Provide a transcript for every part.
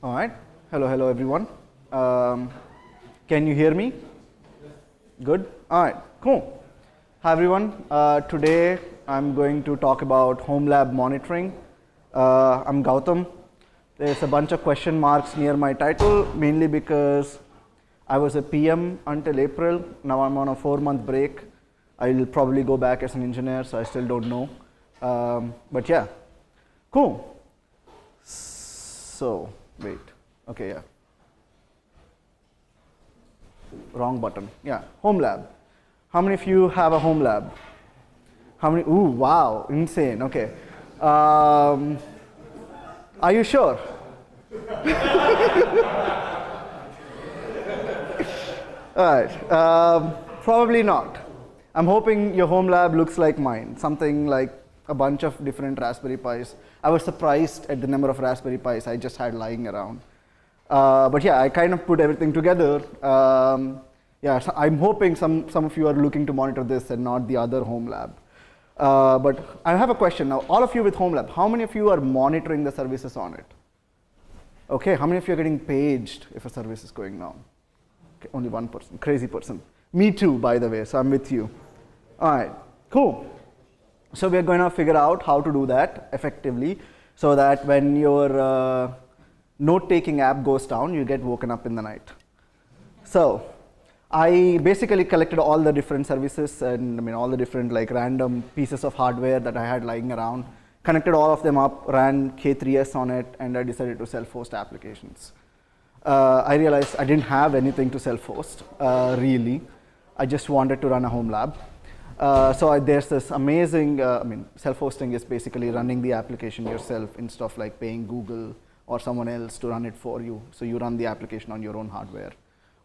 All right. Hello, everyone. Can you hear me? Good. All right. Cool. Hi, everyone. Today, I'm going to talk about homelab monitoring. I'm Goutham. There's a bunch of question marks near my title, mainly because I was a PM until April. Now I'm on a 4-month break. I'll probably go back as an engineer, so I still don't know. But yeah, cool. So, wait. Okay, yeah. Wrong button. Yeah, home lab. How many of you have a home lab? How many? Ooh, wow, insane. Okay. Are you sure? All right. Probably not. I'm hoping your home lab looks like mine, something like a bunch of different Raspberry Pis. I was surprised at the number of Raspberry Pis I just had lying around. But yeah, I kind of put everything together. Yeah, so I'm hoping some of you are looking to monitor this and not the other home lab. But I have a question now. All of you with home lab, how many of you are monitoring the services on it? Okay, how many of you are getting paged if a service is going down? Okay, only one person, crazy person. Me too, by the way, so I'm with you. All right, cool. So we're going to figure out how to do that effectively so that when your note-taking app goes down, you get woken up in the night. So I basically collected all the different services and all the different like random pieces of hardware that I had lying around, connected all of them up, ran K3s on it, and I decided to self-host applications. I realized I didn't have anything to self-host, really. I just wanted to run a home lab. So there's this amazing, self-hosting is basically running the application yourself instead of like paying Google or someone else to run it for you. So you run the application on your own hardware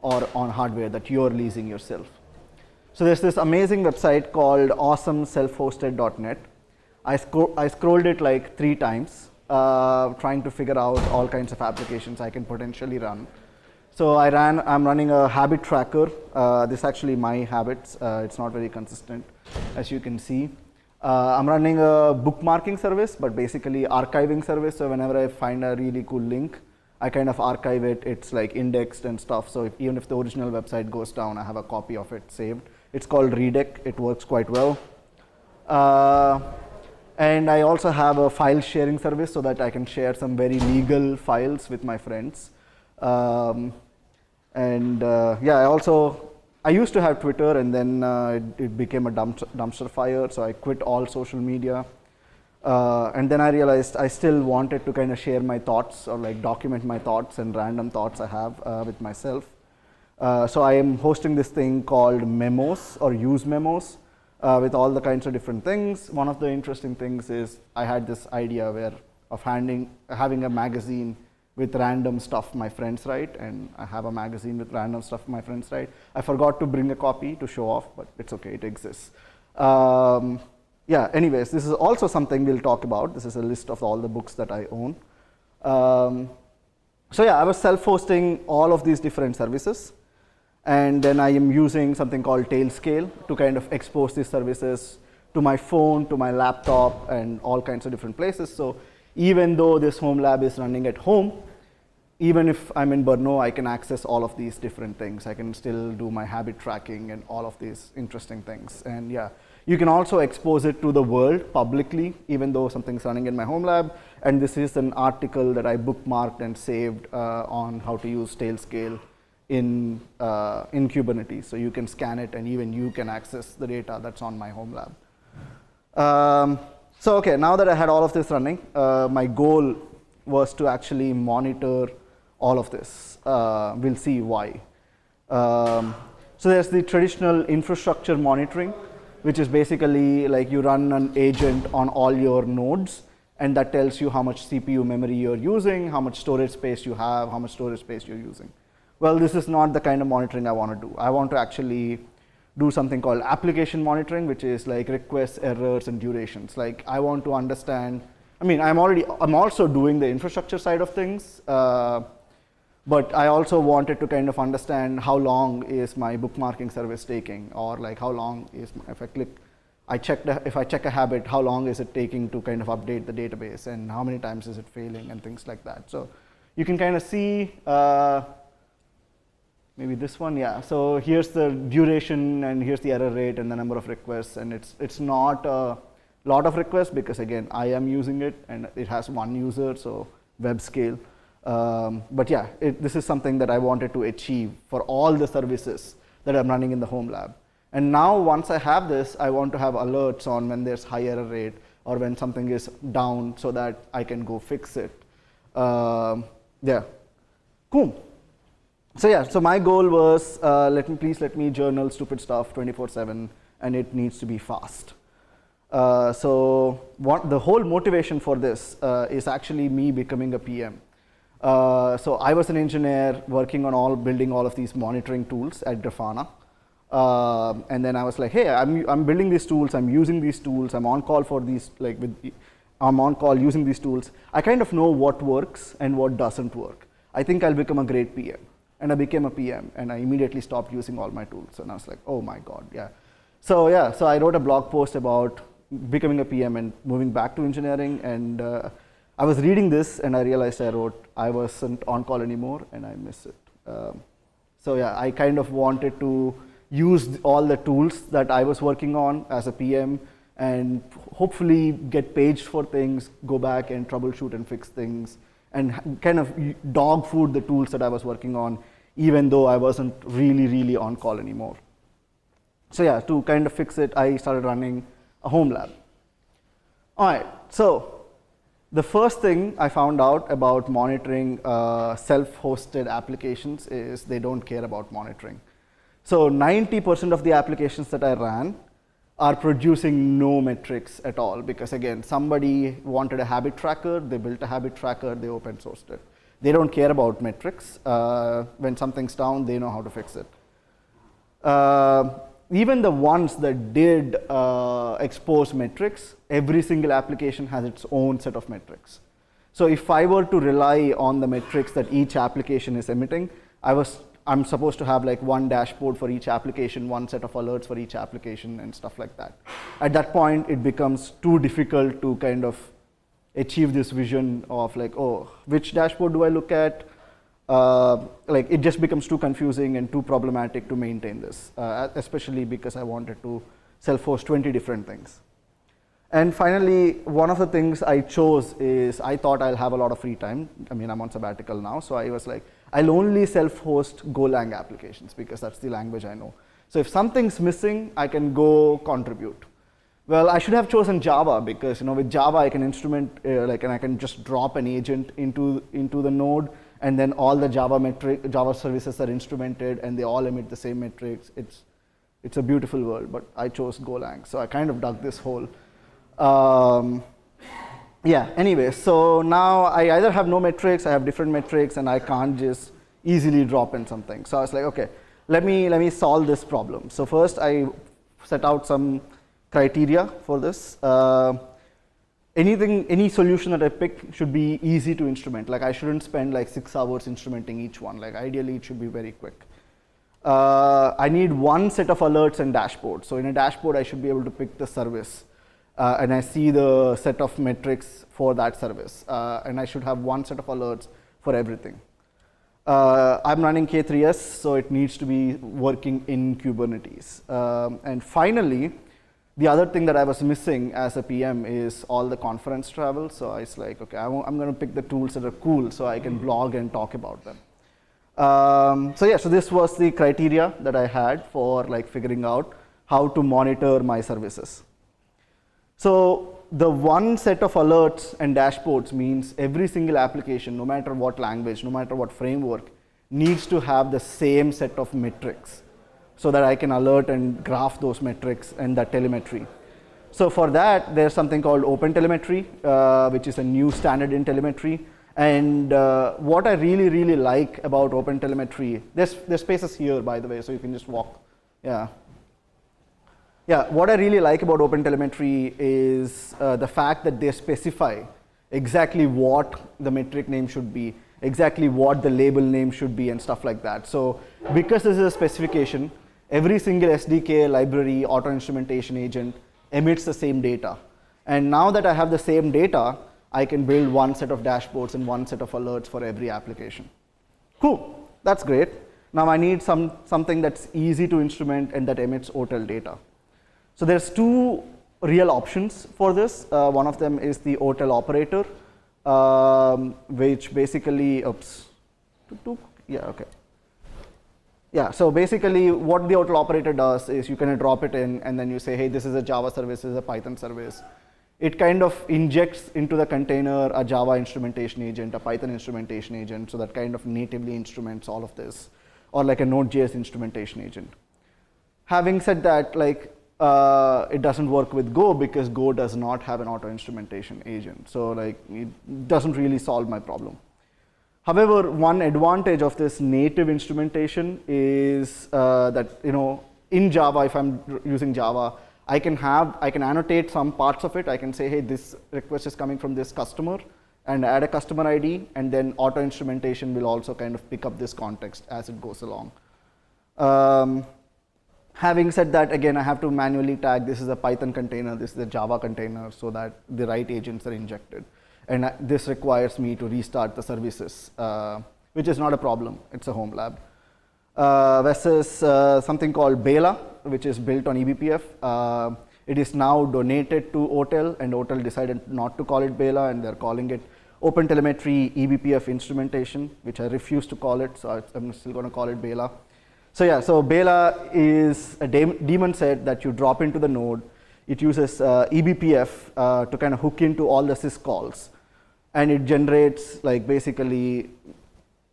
or on hardware that you're leasing yourself. So there's this amazing website called awesomeselfhosted.net. I scrolled it like 3 times, trying to figure out all kinds of applications I can potentially run. So I'm running a habit tracker. This is actually my habits. It's not very consistent, as you can see. I'm running a bookmarking service, but basically archiving service. So whenever I find a really cool link, I kind of archive it. It's like indexed and stuff. So even if the original website goes down, I have a copy of it saved. It's called Redeck. It works quite well. And I also have a file sharing service so that I can share some very legal files with my friends. Yeah, I used to have Twitter, and then it became a dumpster fire, so I quit all social media. And then I realized I still wanted to kind of share my thoughts or like document my thoughts and random thoughts I have with myself. So I am hosting this thing called Memos or Use Memos with all the kinds of different things. One of the interesting things is I had this idea of having a magazine with random stuff my friends write, and I have a magazine with random stuff my friends write. I forgot to bring a copy to show off, but it's okay, it exists. Yeah, anyways, this is also something we'll talk about. This is a list of all the books that I own. So yeah, I was self-hosting all of these different services, and then I am using something called Tailscale to kind of expose these services to my phone, to my laptop, and all kinds of different places. So even though this home lab is running at home, even if I'm in Brno, I can access all of these different things. I can still do my habit tracking and all of these interesting things. And yeah, you can also expose it to the world publicly, even though something's running in my home lab. And this is an article that I bookmarked and saved on how to use Tailscale in Kubernetes. So you can scan it, and even you can access the data that's on my home lab. So okay, now that I had all of this running, my goal was to actually monitor all of this. We'll see why. So there's the traditional infrastructure monitoring, which is basically like you run an agent on all your nodes, and that tells you how much CPU memory you're using, how much storage space you have, how much storage space you're using. Well, this is not the kind of monitoring I want to do. I want to actually do something called application monitoring, which is like requests, errors, and durations. Like I want to understand, I'm also doing the infrastructure side of things, but I also wanted to kind of understand how long is my bookmarking service taking, or like how long is, if I check a habit, how long is it taking to kind of update the database, and how many times is it failing, and things like that. So you can kind of see, maybe this one, yeah. So here's the duration, and here's the error rate, and the number of requests, and it's not a lot of requests because again, I am using it, and it has one user, so web scale. But yeah, this is something that I wanted to achieve for all the services that I'm running in the home lab. And now once I have this, I want to have alerts on when there's high error rate or when something is down so that I can go fix it. Yeah, cool. So yeah, so my goal was please let me journal stupid stuff 24/7, and it needs to be fast. So the whole motivation for this is actually me becoming a PM. So I was an engineer working on building all of these monitoring tools at Grafana. And then I was like, hey, I'm building these tools, I'm using these tools, I'm on call for these, I'm on call using these tools. I kind of know what works and what doesn't work. I think I'll become a great PM. And I became a PM, and I immediately stopped using all my tools. And I was like, oh my God, yeah. So yeah, so I wrote a blog post about becoming a PM and moving back to engineering. And I was reading this, and I realized I wasn't on call anymore, and I miss it. So yeah, I kind of wanted to use all the tools that I was working on as a PM and hopefully get paged for things, go back and troubleshoot and fix things, and kind of dog food the tools that I was working on, even though I wasn't really on call anymore. So yeah, to kind of fix it, I started running a home lab. All right, so the first thing I found out about monitoring self-hosted applications is they don't care about monitoring. So 90% of the applications that I ran are producing no metrics at all because again, somebody wanted a habit tracker, they built a habit tracker, they open sourced it. They don't care about metrics. When something's down, they know how to fix it. Even the ones that did expose metrics, every single application has its own set of metrics. So if I were to rely on the metrics that each application is emitting, I'm supposed to have like one dashboard for each application, one set of alerts for each application and stuff like that. At that point, it becomes too difficult to kind of achieve this vision of like, oh, which dashboard do I look at? Like it just becomes too confusing and too problematic to maintain this, especially because I wanted to self-host 20 different things. And finally, one of the things I chose is I thought I'll have a lot of free time. I mean, I'm on sabbatical now, so I was like, I'll only self-host Golang applications because that's the language I know. So if something's missing, I can go contribute. Well, I should have chosen Java because with Java I can instrument and I can just drop an agent into the node, and then all the Java services are instrumented and they all emit the same metrics. It's a beautiful world, but I chose Golang, so I kind of dug this hole. Yeah, anyway, so now I either have no metrics, I have different metrics, and I can't just easily drop in something. So I was like, okay, let me solve this problem. So first I set out some criteria for this. Any solution that I pick should be easy to instrument. Like I shouldn't spend like 6 hours instrumenting each one. Like ideally it should be very quick. I need one set of alerts and dashboards. So in a dashboard I should be able to pick the service. And I see the set of metrics for that service. And I should have one set of alerts for everything. I'm running K3s, so it needs to be working in Kubernetes. And finally, the other thing that I was missing as a PM is all the conference travel. So I was like, okay, I'm going to pick the tools that are cool so I can blog and talk about them. So yeah, so this was the criteria that I had for like figuring out how to monitor my services. So the one set of alerts and dashboards means every single application, no matter what language, no matter what framework, needs to have the same set of metrics so that I can alert and graph those metrics and that telemetry. So for that, there's something called OpenTelemetry, which is a new standard in telemetry. And what I really like about OpenTelemetry, there's spaces here, by the way, so you can just walk. Yeah, what I really like about OpenTelemetry is the fact that they specify exactly what the metric name should be, exactly what the label name should be, and stuff like that. So because this is a specification, every single SDK, library, auto instrumentation agent emits the same data. And now that I have the same data, I can build one set of dashboards and one set of alerts for every application. Cool, that's great. Now I need something that's easy to instrument and that emits OTel data. So there's two real options for this. One of them is the OTel operator, which basically, Yeah, so basically what the OTel operator does is you can drop it in and then you say, hey, this is a Java service, this is a Python service. It kind of injects into the container a Java instrumentation agent, a Python instrumentation agent, so that kind of natively instruments all of this, or like a Node.js instrumentation agent. Having said that, like, it doesn't work with Go because Go does not have an auto instrumentation agent. So like, it doesn't really solve my problem. However, one advantage of this native instrumentation is that, in Java, if I'm using Java, I can annotate some parts of it. I can say, hey, this request is coming from this customer, and add a customer ID, and then auto instrumentation will also kind of pick up this context as it goes along. Having said that, again, I have to manually tag this is a Python container, this is a Java container, so that the right agents are injected. And this requires me to restart the services, which is not a problem. It's a homelab. Versus something called Beyla, which is built on eBPF. It is now donated to OTel, and OTel decided not to call it Beyla, and they're calling it OpenTelemetry eBPF instrumentation, which I refuse to call it, so I'm still going to call it Beyla. So yeah, so Beyla is a daemon set that you drop into the node. It uses eBPF to kind of hook into all the syscalls, and it generates like basically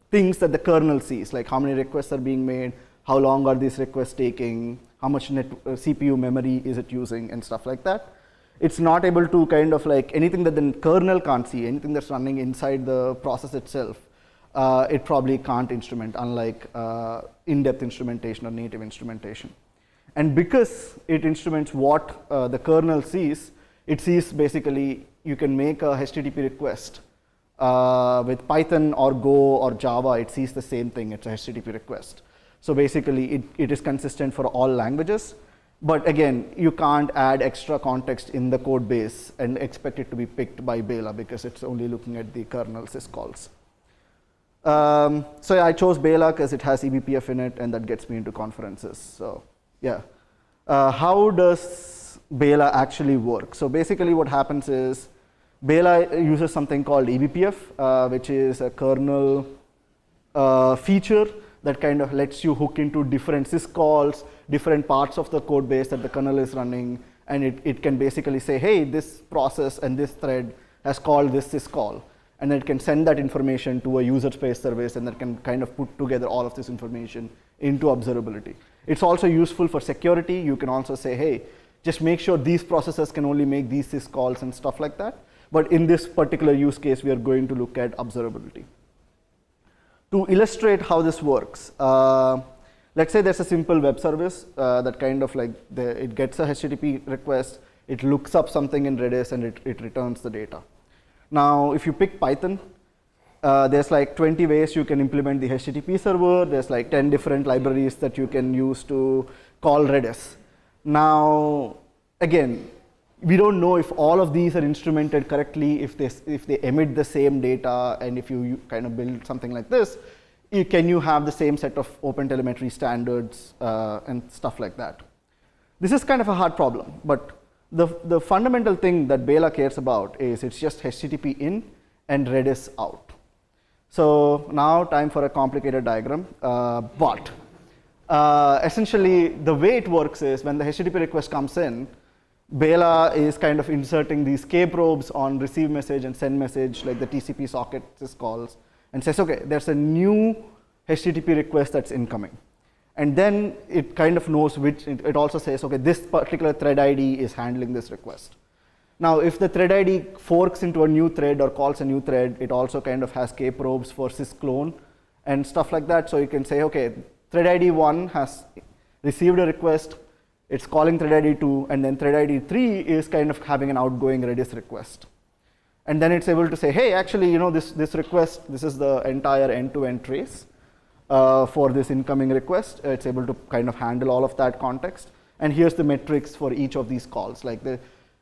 things that the kernel sees, like how many requests are being made, how long are these requests taking, how much CPU memory is it using, and stuff like that. It's not able to kind of like anything that the kernel can't see, anything that's running inside the process itself, it probably can't instrument, unlike in-depth instrumentation or native instrumentation. And because it instruments what the kernel sees, it sees basically you can make a HTTP request. With Python or Go or Java, it sees the same thing, it's a HTTP request. So basically, it is consistent for all languages. But again, you can't add extra context in the code base and expect it to be picked by Beyla because it's only looking at the kernel syscalls. So yeah, I chose Beyla because it has eBPF in it, and that gets me into conferences. So yeah. How does Beyla actually work? So basically what happens is Beyla uses something called eBPF, which is a kernel feature that kind of lets you hook into different syscalls, different parts of the code base that the kernel is running, and it can basically say, hey, this process and this thread has called this syscall, and it can send that information to a user space service, and that can kind of put together all of this information into observability. It's also useful for security. You can also say, hey, just make sure these processes can only make these syscalls and stuff like that. But in this particular use case, we are going to look at observability. To illustrate how this works, let's say there's a simple web service that kind of like, it gets a HTTP request, it looks up something in Redis, and it returns the data. Now, if you pick Python, there's like 20 ways you can implement the HTTP server. There's like 10 different libraries that you can use to call Redis. Now, again, we don't know if all of these are instrumented correctly, if they emit the same data, and if you kind of build something like this, can you have the same set of OpenTelemetry standards and stuff like that? This is kind of a hard problem, but the fundamental thing that Beyla cares about is it's just HTTP in and Redis out. So now time for a complicated diagram, but essentially the way it works is when the HTTP request comes in, Beyla is kind of inserting these k-probes on receive message and send message, like the TCP socket syscalls, and says, okay, there's a new HTTP request that's incoming. And then it kind of knows which, it also says, okay, this particular thread ID is handling this request. Now, if the thread ID forks into a new thread or calls a new thread, it also kind of has k-probes for sysclone and stuff like that. So you can say, okay, thread ID 1 has received a request, it's calling thread ID 2, and then thread ID 3 is kind of having an outgoing Redis request. And then it's able to say, hey, actually, this request, this is the entire end-to-end trace for this incoming request. It's able to kind of handle all of that context. And here's the metrics for each of these calls. Like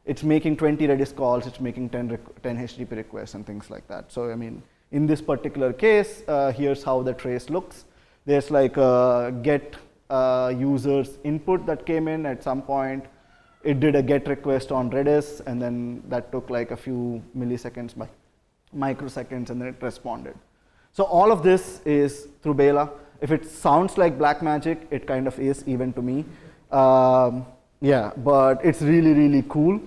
It's making 20 Redis calls, it's making 10 HTTP requests and things like that. So I mean, in this particular case, here's how the trace looks. There's like a get users input that came in at some point. It did a get request on Redis, and then that took like a few milliseconds by microseconds, and then it responded. So all of this is through Beyla. If it sounds like black magic, it kind of is even to me. Yeah, but it's really, really cool.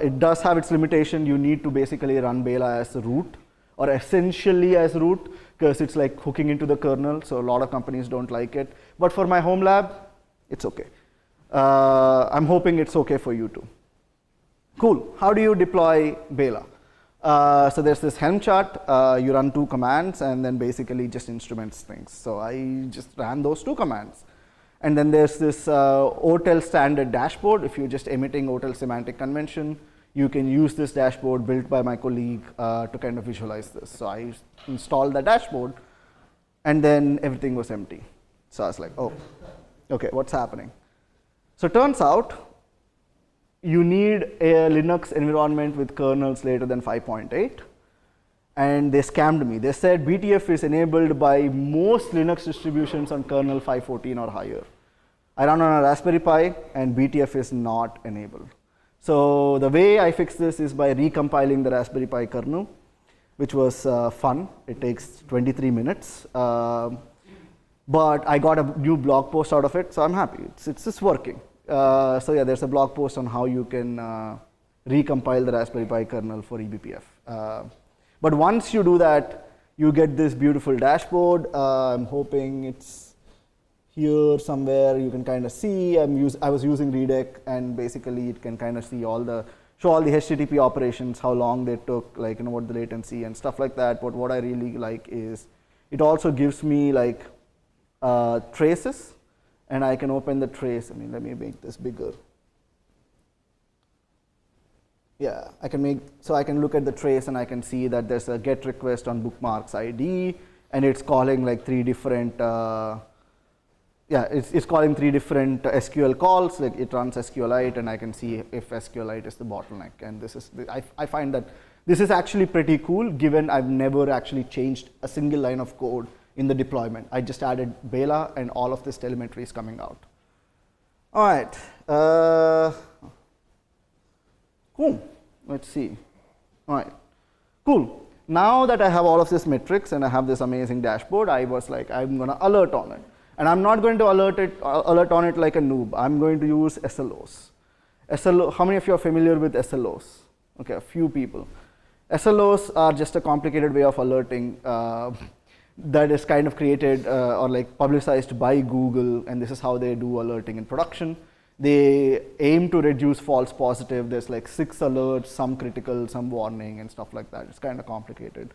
It does have its limitation. You need to basically run Beyla as root, or essentially as root, because it's like hooking into the kernel, so a lot of companies don't like it. But for my home lab, it's okay. I'm hoping it's okay for you too. Cool. How do you deploy Beyla? So there's this Helm chart. You run 2 commands, and then basically just instruments things. So I just ran those 2 commands. And then there's this OTel standard dashboard. If you're just emitting OTel semantic convention, you can use this dashboard built by my colleague to kind of visualize this. So I installed the dashboard, and then everything was empty. So I was like, oh, okay, what's happening? So it turns out you need a Linux environment with kernels later than 5.8. And they scammed me. They said BTF is enabled by most Linux distributions on kernel 5.14 or higher. I run on a Raspberry Pi, and BTF is not enabled. So the way I fixed this is by recompiling the Raspberry Pi kernel, which was fun. It takes 23 minutes. But I got a new blog post out of it, so I'm happy. It's just working. So yeah, there's a blog post on how you can recompile the Raspberry Pi kernel for eBPF. But once you do that, you get this beautiful dashboard. I'm hoping it's here somewhere. You can kind of see. I was using Redec, and basically it can kind of see show all the HTTP operations, how long they took, like what the latency and stuff like that. But what I really like is it also gives me like traces, and I can open the trace. I mean, let me make this bigger. Yeah, I can look at the trace, and I can see that there's a get request on bookmarks ID, and it's calling like 3 different it's calling 3 different SQL calls. Like it runs SQLite, and I can see if SQLite is the bottleneck. And this is I find that this is actually pretty cool, given I've never actually changed a single line of code in the deployment. I just added Beyla, and all of this telemetry is coming out. All right. Cool. Let's see. All right. Cool. Now that I have all of this metrics and I have this amazing dashboard, I was like, I'm going to alert on it. And I'm not going to alert on it like a noob. I'm going to use SLOs. How many of you are familiar with SLOs? Okay, a few people. SLOs are just a complicated way of alerting that is kind of created or like publicized by Google, and this is how they do alerting in production. They aim to reduce false positive. There's like 6 alerts, some critical, some warning, and stuff like that. It's kind of complicated.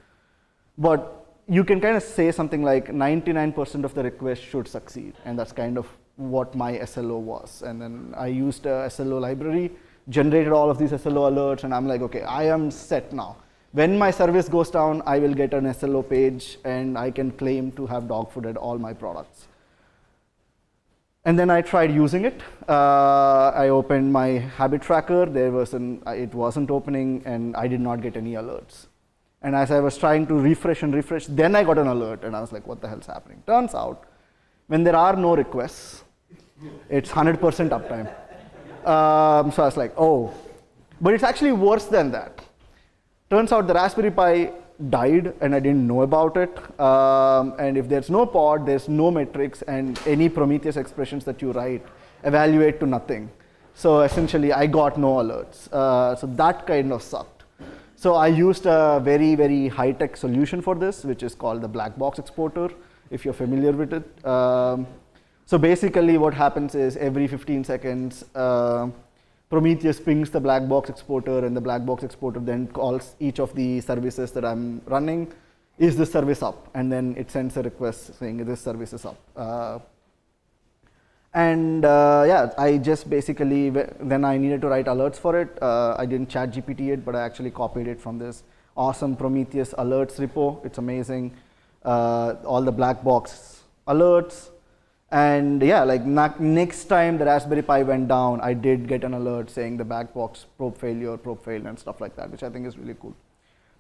But you can kind of say something like 99% of the requests should succeed, and that's kind of what my SLO was. And then I used a SLO library, generated all of these SLO alerts, and I'm like, okay, I am set now. When my service goes down, I will get an SLO page, and I can claim to have dogfooded all my products. And then I tried using it. I opened my habit tracker. It wasn't opening, and I did not get any alerts. And as I was trying to refresh and refresh, then I got an alert, and I was like, what the hell's happening? Turns out, when there are no requests, it's 100% uptime. So I was like, oh. But it's actually worse than that. Turns out the Raspberry Pi died, and I didn't know about it. And if there's no pod, there's no metrics, and any Prometheus expressions that you write evaluate to nothing. So essentially, I got no alerts. So that kind of sucked. So I used a very, very high-tech solution for this, which is called the black box exporter, if you're familiar with it. So basically, what happens is every 15 seconds, Prometheus pings the black box exporter, and the black box exporter then calls each of the services that I'm running, is this service up? And then it sends a request saying this service is up. Yeah, I just basically, then I needed to write alerts for it. I didn't chat GPT it, but I actually copied it from this awesome Prometheus alerts repo. It's amazing. All the black box alerts. And yeah, like next time the Raspberry Pi went down, I did get an alert saying the back box probe failed and stuff like that, which I think is really cool.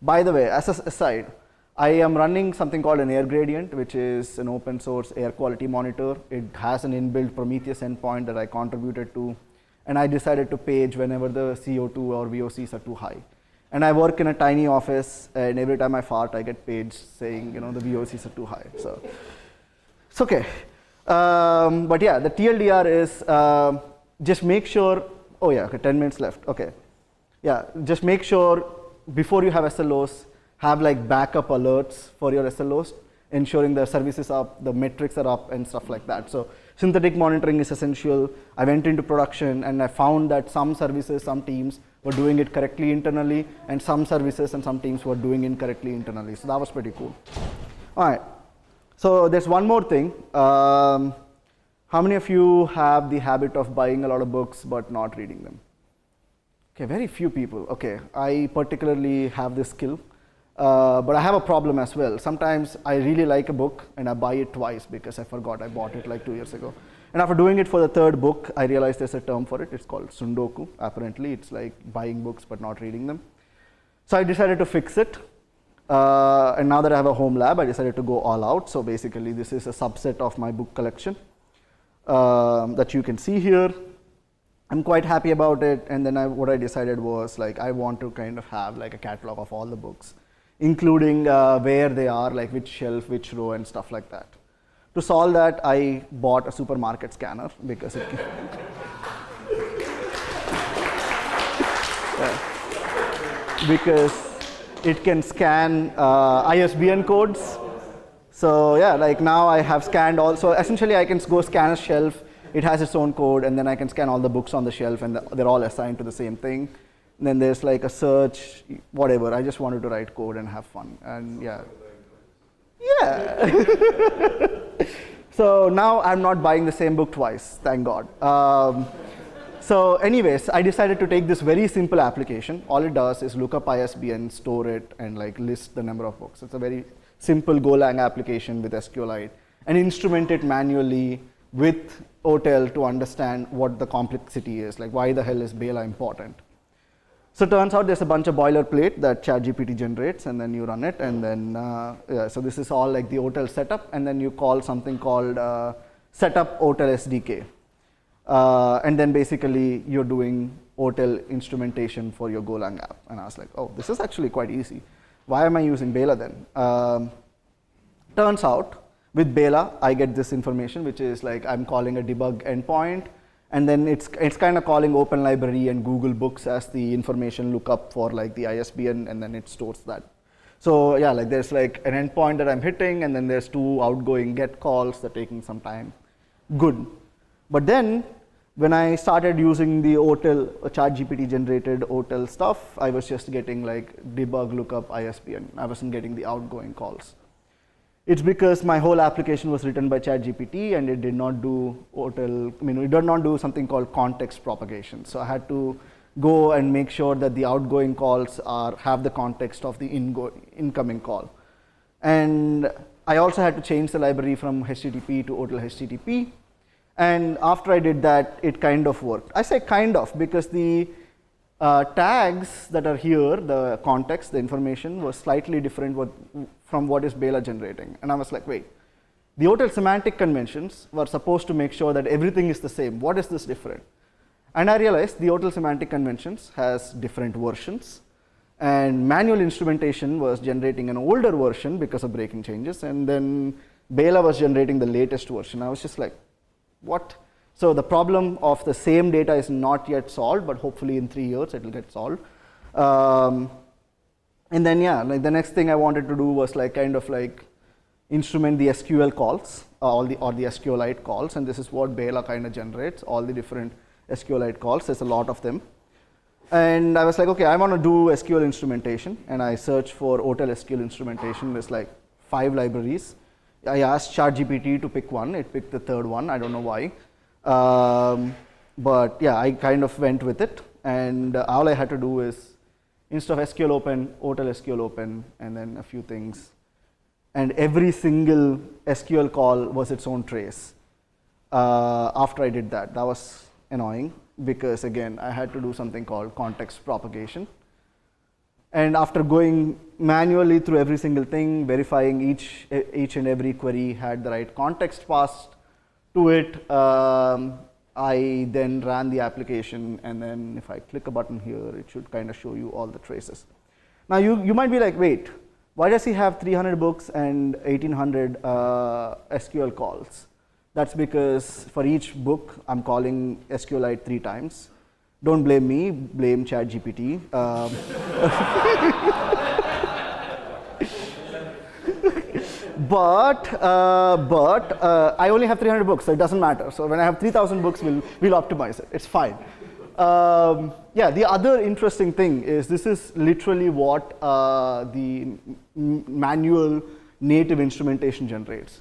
By the way, as an aside, I am running something called an air gradient, which is an open source air quality monitor. It has an inbuilt Prometheus endpoint that I contributed to, and I decided to page whenever the CO2 or VOCs are too high. And I work in a tiny office, and every time I fart, I get paged saying, the VOCs are too high. So it's okay. But yeah, the TLDR is just make sure, oh yeah, okay, 10 minutes left, okay. Yeah, just make sure before you have SLOs, have like backup alerts for your SLOs, ensuring the service is up, the metrics are up and stuff like that. So synthetic monitoring is essential. I went into production and I found that some services, some teams were doing it correctly internally, and some services and some teams were doing incorrectly internally. So that was pretty cool. All right. So there's one more thing. How many of you have the habit of buying a lot of books but not reading them? Okay, very few people. Okay, I particularly have this skill, but I have a problem as well. Sometimes I really like a book and I buy it twice because I forgot I bought it like 2 years ago. And after doing it for the third book, I realized there's a term for it. It's called sundoku. Apparently, it's like buying books but not reading them. So I decided to fix it. And now that I have a home lab, I decided to go all out. So basically, this is a subset of my book collection that you can see here. I'm quite happy about it. And then what I decided was like I want to kind of have like a catalog of all the books, including where they are, like which shelf, which row, and stuff like that. To solve that, I bought a supermarket scanner because it it can scan ISBN codes. So yeah, like now I have scanned also. Essentially, I can go scan a shelf. It has its own code, and then I can scan all the books on the shelf, and they're all assigned to the same thing. And then there's like a search, whatever. I just wanted to write code and have fun, and yeah. So now I'm not buying the same book twice, thank God. So anyways, I decided to take this very simple application. All it does is look up ISBN, store it, and like list the number of books. It's a very simple Golang application with SQLite, and instrument it manually with OTel to understand what the complexity is, like why the hell is Beyla important. So it turns out there's a bunch of boilerplate that ChatGPT generates, and then you run it, and then so this is all like the OTel setup, and then you call something called setup OTel SDK. And then basically you're doing OTel instrumentation for your Golang app. And I was like, oh, this is actually quite easy. Why am I using Beyla then? Turns out with Beyla, I get this information, which is like I'm calling a debug endpoint, and then it's kind of calling Open Library and Google Books as the information lookup for like the ISBN, and then it stores that. So yeah, like there's like an endpoint that I'm hitting, and then there's 2 outgoing get calls that are taking some time. Good. But then when I started using the OTel, ChatGPT generated OTel stuff, I was just getting like debug, lookup, ISBN. I wasn't getting the outgoing calls. It's because my whole application was written by ChatGPT, and it did not do OTel, it did not do something called context propagation. So I had to go and make sure that the outgoing calls have the context of the incoming call. And I also had to change the library from HTTP to OTel HTTP. And after I did that, it kind of worked. I say kind of because the tags that are here, the context, the information was slightly different from what is Beyla generating. And I was like, wait, the OTel semantic conventions were supposed to make sure that everything is the same. What is this different? And I realized the OTel semantic conventions has different versions, and manual instrumentation was generating an older version because of breaking changes, and then Beyla was generating the latest version. I was just like, what? So the problem of the same data is not yet solved, but hopefully in 3 years it will get solved. And then yeah, like the next thing I wanted to do was like kind of like instrument the SQL calls, or the SQLite calls, and this is what Beyla kind of generates, all the different SQLite calls. There's a lot of them. And I was like, okay, I want to do SQL instrumentation, and I searched for OTel SQL instrumentation. There's like 5 libraries. I asked ChatGPT to pick one. It picked the third one. I don't know why. But yeah, I kind of went with it. And all I had to do is instead of SQL open, OTel SQL open, and then a few things. And every single SQL call was its own trace. after I did that. That was annoying because, again, I had to do something called context propagation. And after going manually through every single thing, verifying each and every query had the right context passed to it, I then ran the application, and then if I click a button here, it should kind of show you all the traces. Now you might be like, wait, why does he have 300 books and 1800 SQL calls? That's because for each book, I'm calling SQLite 3 times. Don't blame me, blame ChatGPT. But I only have 300 books, so it doesn't matter. So when I have 3,000 books, we'll optimize it. It's fine. Yeah, the other interesting thing is this is literally what the manual native instrumentation generates.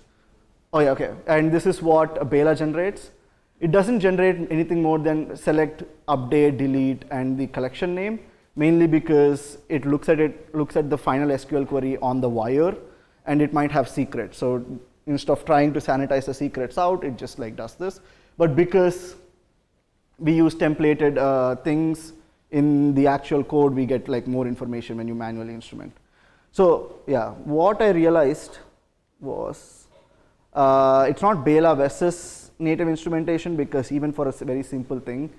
Oh yeah, okay. And this is what Beyla generates. It doesn't generate anything more than select, update, delete, and the collection name, mainly because it looks at the final SQL query on the wire, and it might have secrets. So instead of trying to sanitize the secrets out, it just like does this. But because we use templated things in the actual code, we get like more information when you manually instrument. So yeah, what I realized was it's not Beyla versus native instrumentation, because even for a very simple thing,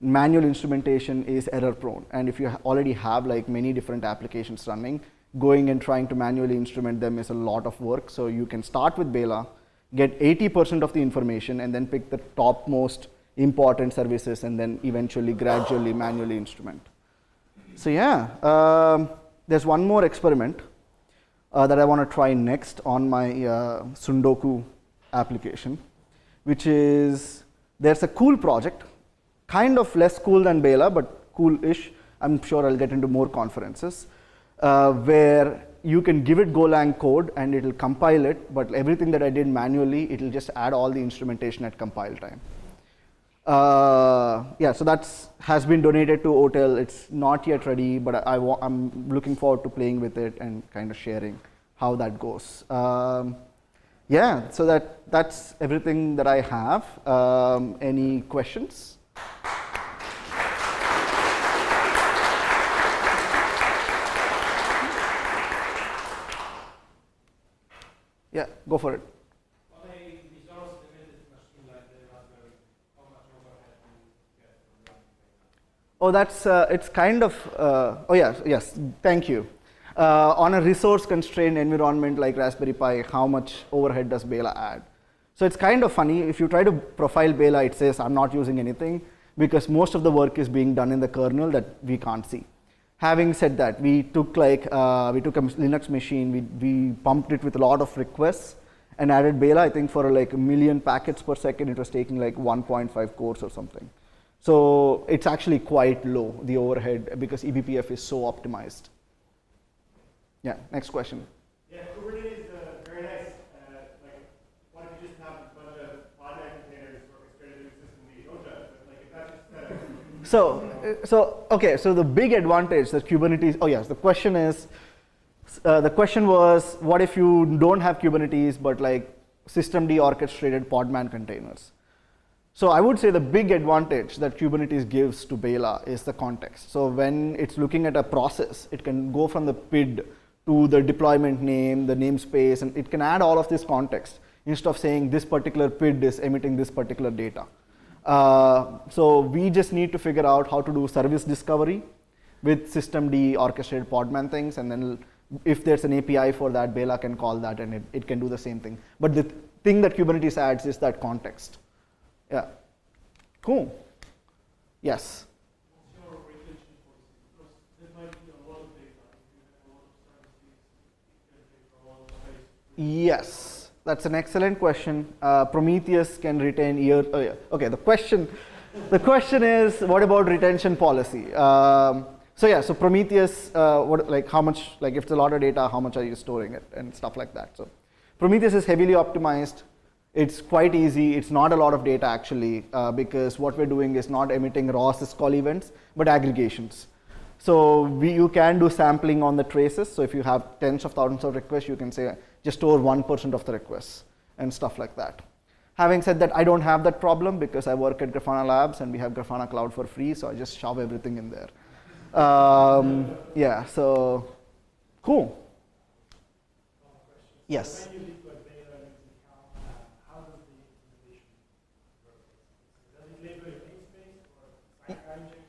manual instrumentation is error prone. And if you already have like many different applications running, going and trying to manually instrument them is a lot of work. So you can start with Beyla, get 80% of the information, and then pick the topmost important services, and then eventually gradually manually instrument. So yeah, there's one more experiment that I want to try next on my Sundoku application, which is, there's a cool project, kind of less cool than Beyla, but cool-ish. I'm sure I'll get into more conferences, where you can give it Golang code and it'll compile it, but everything that I did manually, it'll just add all the instrumentation at compile time. Yeah, so that has been donated to OTel. It's not yet ready, but I'm looking forward to playing with it and kind of sharing how that goes. Yeah, so that's everything that I have. Any questions? Yeah, go for it. Oh, that's, it's kind of, oh yes, thank you. On a resource constrained environment like Raspberry Pi, how much overhead does Beyla add? So it's kind of funny, if you try to profile Beyla, it says I'm not using anything, because most of the work is being done in the kernel that we can't see. Having said that, we took a Linux machine, we pumped it with a lot of requests and added Beyla. I think for like 1 million packets per second, it was taking like 1.5 cores or something. So it's actually quite low, the overhead, because eBPF is so optimized. Yeah, next question. Yeah, Kubernetes is very nice. Like, why don't you just have a bunch of Podman containers orchestrated in systemd? Don't judge, but like, if that's just okay, so the big advantage that Kubernetes, oh yes, the question was, what if you don't have Kubernetes, but like systemd orchestrated Podman containers? So I would say the big advantage that Kubernetes gives to Beyla is the context. So when it's looking at a process, it can go from the PID to the deployment name, the namespace, and it can add all of this context instead of saying this particular PID is emitting this particular data. So we just need to figure out how to do service discovery with systemd orchestrated Podman things, and then if there's an API for that, Beyla can call that and it can do the same thing. But the thing that Kubernetes adds is that context. Yeah, cool. Yes. What's your retention policy? Because there might be a lot of data. If you have a lot of services, it can take a lot of space. Yes, that's an excellent question. Prometheus can retain okay, the question is, what about retention policy? So Prometheus, how much, like if it's a lot of data, how much are you storing it and stuff like that. So Prometheus is heavily optimized. It's quite easy. It's not a lot of data actually, because what we're doing is not emitting raw syscall events, but aggregations. So you can do sampling on the traces. So if you have tens of thousands of requests, you can say just store 1% of the requests and stuff like that. Having said that, I don't have that problem because I work at Grafana Labs and we have Grafana Cloud for free, so I just shove everything in there. Yeah, so cool. Yes. When you deploy Beyla using how does the implementation work? Does it label your namespace or sidecar injection?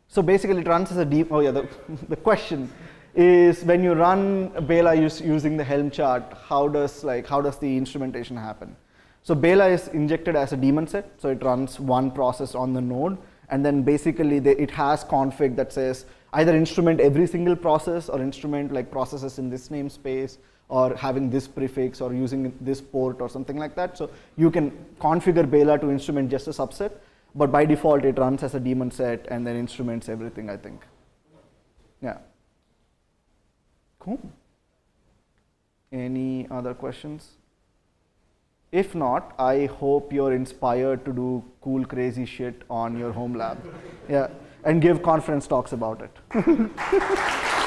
So basically, it runs as a deep. Oh yeah, the question is when you run Beyla using the Helm chart, how does the instrumentation happen? So Beyla is injected as a daemon set, so it runs one process on the node, and then basically it has config that says either instrument every single process or instrument like processes in this namespace or having this prefix or using this port or something like that. So you can configure Beyla to instrument just a subset, but by default it runs as a daemon set and then instruments everything, I think. Yeah. Cool. Any other questions? If not, I hope you're inspired to do cool, crazy shit on your home lab. Yeah, and give conference talks about it.